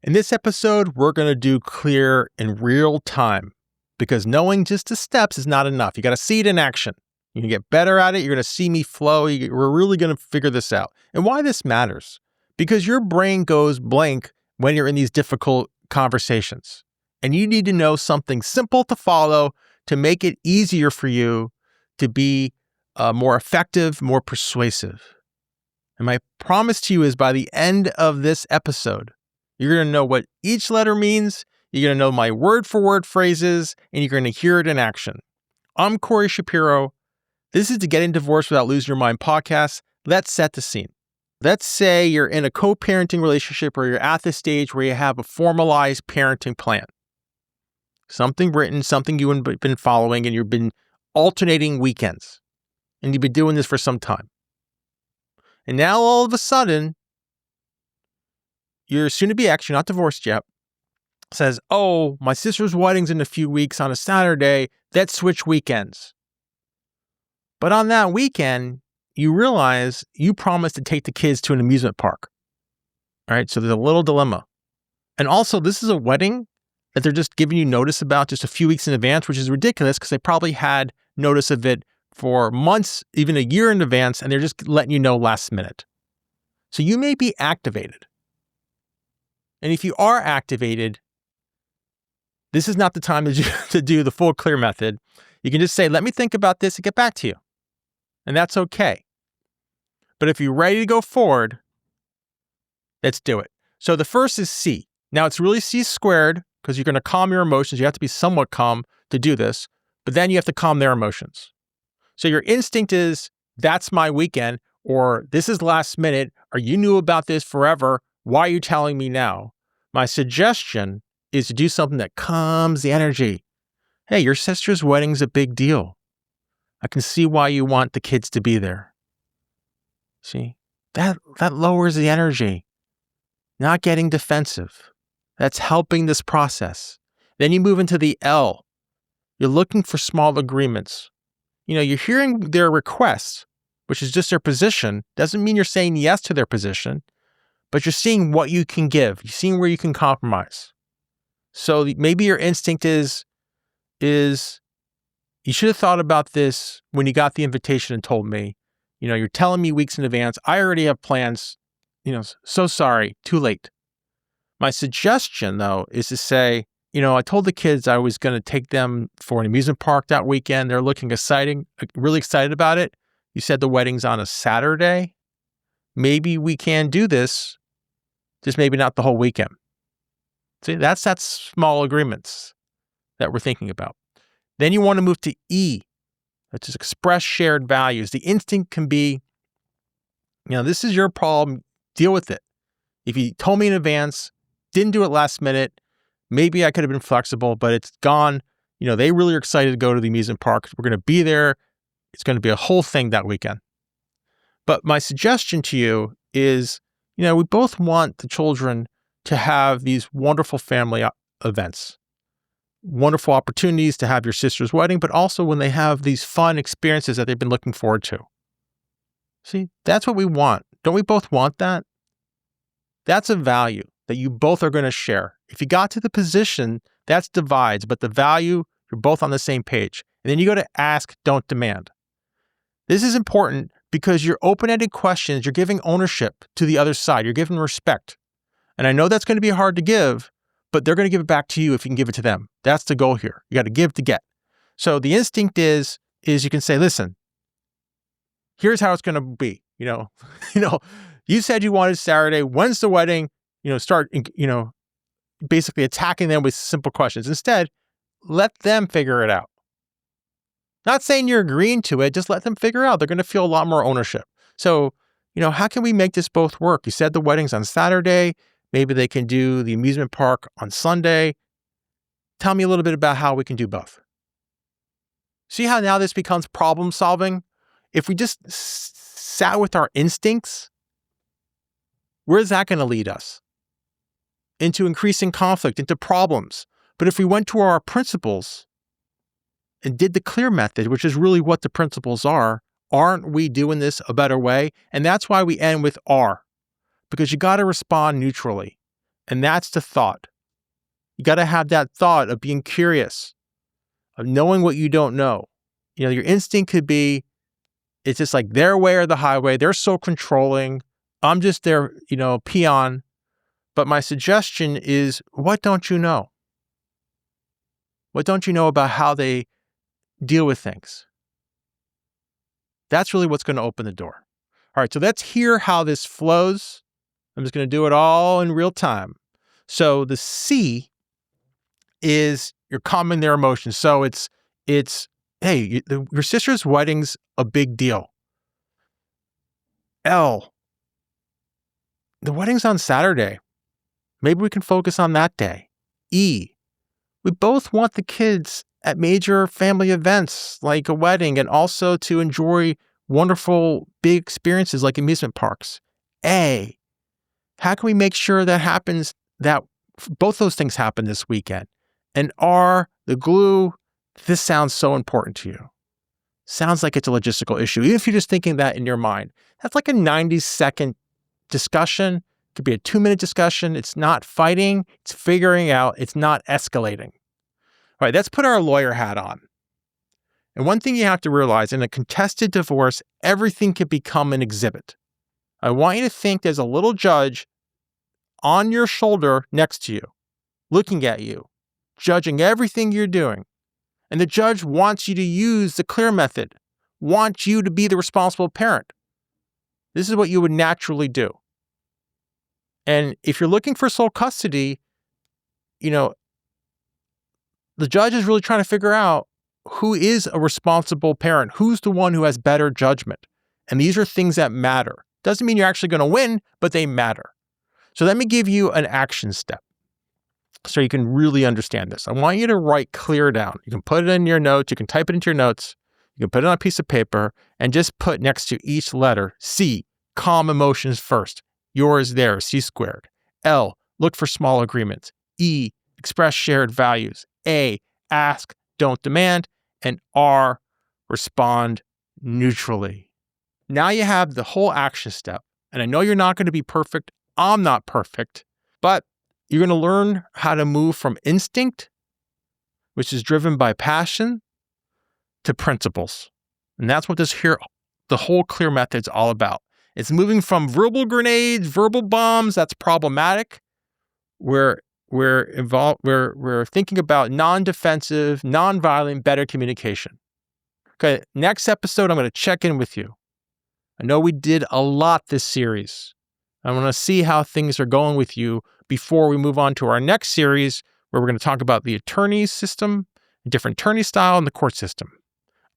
In this episode, we're going to do clear in real time because knowing just the steps is not enough. You got to see it in action. You can get better at it. You're going to see me flow. We're really going to figure this out. And why this matters? Because your brain goes blank when you're in these difficult conversations. And you need to know something simple to follow to make it easier for you to be more effective, more persuasive. And my promise to you is by the end of this episode, you're going to know what each letter means, you're going to know my word-for-word phrases, and you're going to hear it in action. I'm Corey Shapiro. This is the Getting Divorced Without Losing Your Mind podcast. Let's set the scene. Let's say you're in a co-parenting relationship or you're at the stage where you have a formalized parenting plan. Something written, something you've been following, and you've been alternating weekends. And you've been doing this for some time. And now all of a sudden, your soon-to-be ex, you're not divorced yet, says, oh, my sister's wedding's in a few weeks on a Saturday. Let's switch weekends. But on that weekend, you realize you promised to take the kids to an amusement park. All right, so there's a little dilemma. And also, this is a wedding that they're just giving you notice about just a few weeks in advance, which is ridiculous because they probably had notice of it for months, even a year in advance, and they're just letting you know last minute. So you may be activated. And if you are activated, this is not the time to do the full clear method. You can just say, let me think about this and get back to you. And that's okay. But if you're ready to go forward, let's do it. So the first is C. Now it's really C squared because you're going to calm your emotions. You have to be somewhat calm to do this, but then you have to calm their emotions. So your instinct is, that's my weekend, or this is last minute, or you knew about this forever. Why are you telling me now? My suggestion is to do something that calms the energy. Hey, your sister's wedding's a big deal. I can see why you want the kids to be there. See, that lowers the energy. Not getting defensive. That's helping this process. Then you move into the L. You're looking for small agreements. You know, you're hearing their requests, which is just their position. Doesn't mean you're saying yes to their position, but you're seeing what you can give. You're seeing where you can compromise. So maybe your instinct is you should have thought about this when you got the invitation and told me. You know, you're telling me weeks in advance. I already have plans. You know, so sorry, too late. My suggestion, though, is to say, you know, I told the kids I was going to take them for an amusement park that weekend. They're looking exciting, really excited about it. You said the wedding's on a Saturday. Maybe we can do this, just maybe not the whole weekend. See, that's small agreements that we're thinking about. Then you want to move to E, which is express shared values. The instinct can be, you know, this is your problem, deal with it. If you told me in advance, didn't do it last minute, maybe I could have been flexible, but it's gone. You know, they really are excited to go to the amusement park. We're going to be there. It's going to be a whole thing that weekend. But my suggestion to you is, you know, we both want the children to have these wonderful family events, wonderful opportunities to have your sister's wedding, but also when they have these fun experiences that they've been looking forward to. See, that's what we want. Don't we both want that? That's a value that you both are going to share. If you got to the position, that's divides, but the value, you're both on the same page. And then you go to ask, don't demand. This is important because you're open-ended questions, you're giving ownership to the other side, you're giving respect. And I know that's going to be hard to give, but they're going to give it back to you if you can give it to them. That's the goal here. You got to give to get. So the instinct is you can say, listen, here's how it's going to be. You said you wanted Saturday. When's the wedding? Start, basically attacking them with simple questions. Instead, let them figure it out. Not saying you're agreeing to it, just let them figure it out. They're going to feel a lot more ownership. So, how can we make this both work? You said the wedding's on Saturday. Maybe they can do the amusement park on Sunday. Tell me a little bit about how we can do both. See how now this becomes problem solving? If we just sat with our instincts, where's that going to lead us? Into increasing conflict, into problems. But if we went to our principles and did the clear method, which is really what the principles are, aren't we doing this a better way? And that's why we end with R, because you got to respond neutrally. And that's the thought. You got to have that thought of being curious, of knowing what you don't know. Your instinct could be, it's just like their way or the highway. They're so controlling. I'm just their, peon. But my suggestion is, what don't you know? What don't you know about how they deal with things? That's really what's going to open the door. All right, so let's hear how this flows. I'm just going to do it all in real time. So the C is you're calming their emotions. So it's hey, your sister's wedding's a big deal. L, the wedding's on Saturday. Maybe we can focus on that day. E, we both want the kids at major family events like a wedding and also to enjoy wonderful big experiences like amusement parks. A, how can we make sure that both those things happen this weekend? And R, the glue, this sounds so important to you. Sounds like it's a logistical issue. Even if you're just thinking that in your mind, that's like a 90-second discussion. It could be a 2-minute discussion. It's not fighting. It's figuring out. It's not escalating. All right, let's put our lawyer hat on. And one thing you have to realize, in a contested divorce, everything can become an exhibit. I want you to think there's a little judge on your shoulder next to you, looking at you, judging everything you're doing. And the judge wants you to use the clear method, wants you to be the responsible parent. This is what you would naturally do. And if you're looking for sole custody, the judge is really trying to figure out who is a responsible parent, who's the one who has better judgment. And these are things that matter. Doesn't mean you're actually going to win, but they matter. So let me give you an action step so you can really understand this. I want you to write clear down. You can put it in your notes. You can type it into your notes. You can put it on a piece of paper and just put next to each letter, C, calm emotions first. Yours, theirs, C squared. L, look for small agreements. E, express shared values. A, ask, don't demand. And R, respond neutrally. Now you have the whole action step. And I know you're not going to be perfect. I'm not perfect. But you're going to learn how to move from instinct, which is driven by passion, to principles. And that's what the whole clear method is all about. It's moving from verbal grenades, verbal bombs. That's problematic. We're thinking about non-defensive, non-violent, better communication. Okay, next episode, I'm going to check in with you. I know we did a lot this series. I want to see how things are going with you before we move on to our next series, where we're going to talk about the attorney system, different attorney style, and the court system.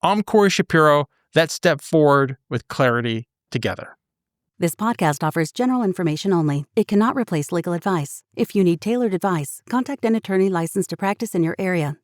I'm Corey Shapiro. Let's step forward with clarity together. This podcast offers general information only. It cannot replace legal advice. If you need tailored advice, contact an attorney licensed to practice in your area.